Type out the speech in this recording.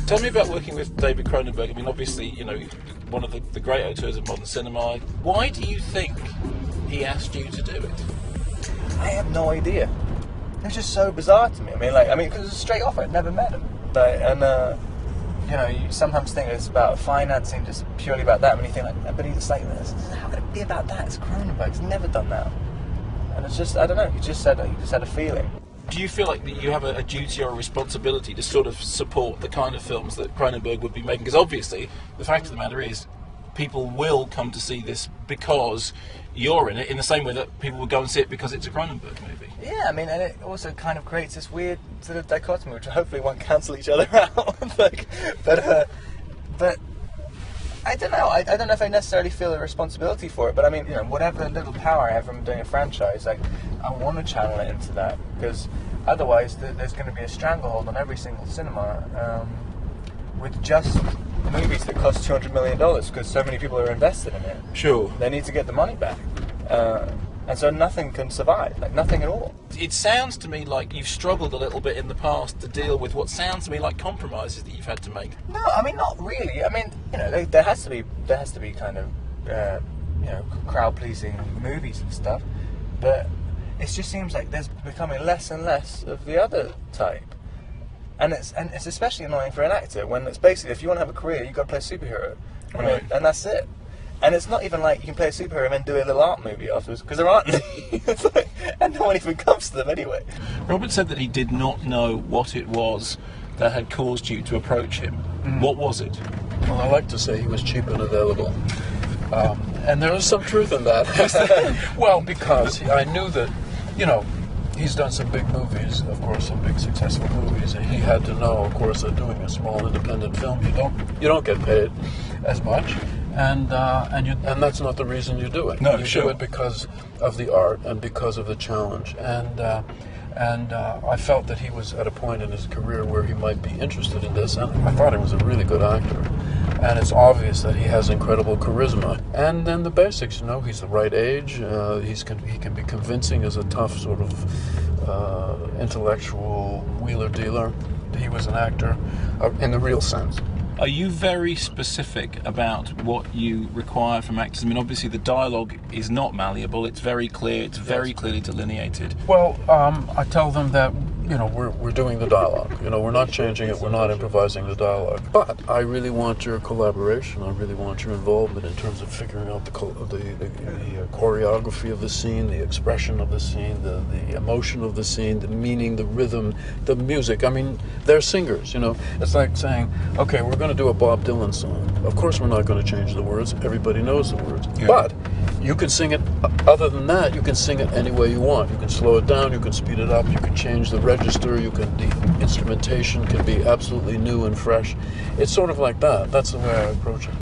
Tell me about working with David Cronenberg. I mean, obviously, you know, one of the great auteurs of modern cinema. Why do you think he asked you to do it? I have no idea. It's just so bizarre to me. Because it's a straight offer. I'd never met him. You sometimes think it's about financing, just purely about that. When you think but it's like, how could it be about that? It's Cronenberg. He's never done that. And it's just, I don't know. He just had a feeling. Do you feel like that you have a duty or a responsibility to sort of support the kind of films that Cronenberg would be making? Because obviously, the fact of the matter is, people will come to see this because you're in it, in the same way that people would go and see it because it's a Cronenberg movie. Yeah, and it also kind of creates this weird sort of dichotomy, which hopefully won't cancel each other out. But I don't know. I don't know if I necessarily feel a responsibility for it. But whatever little power I have from doing a franchise, I want to channel it into that, because otherwise there's going to be a stranglehold on every single cinema with just movies that cost $200 million because so many people are invested in it. Sure. They need to get the money back. And so nothing can survive, nothing at all. It sounds to me like you've struggled a little bit in the past to deal with what sounds to me like compromises that you've had to make. No, not really. There has to be kind of, crowd-pleasing movies and stuff, but it just seems like there's becoming less and less of the other type. And it's especially annoying for an actor when it's basically, if you want to have a career, you've got to play a superhero. Right. And that's it. And it's not even like you can play a superhero and then do a little art movie afterwards, because there aren't any. And no one even comes to them anyway. Robert said that he did not know what it was that had caused you to approach him. What was it? Well, I like to say he was cheap and available. And there is some truth in that. Well, because I knew that, he's done some big movies, of course, some big successful movies, and he had to know, of course, that doing a small independent film, you don't get paid as much, and that's not the reason you do it. No, you sure. do it because of the art and because of the challenge, and I felt that he was at a point in his career where he might be interested in this, and I thought he was a really good actor. And it's obvious that he has incredible charisma. And then the basics, he's the right age. He can be convincing as a tough sort of intellectual wheeler-dealer. He was an actor in the real sense. Are you very specific about what you require from actors? Obviously the dialogue is not malleable. It's very clear. It's very clearly delineated. Well, I tell them that we're doing the dialogue. We're not changing it. We're not improvising the dialogue. But I really want your collaboration. I really want your involvement in terms of figuring out the choreography of the scene, the expression of the scene, the emotion of the scene, the meaning, the rhythm, the music. They're singers. It's like saying, okay, we're going to do a Bob Dylan song. Of course, we're not going to change the words. Everybody knows the words. Yeah. But you can sing it. Other than that, you can sing it any way you want. You can slow it down. You can speed it up. You can change the register. The instrumentation can be absolutely new and fresh. It's sort of like that. That's the way I approach it.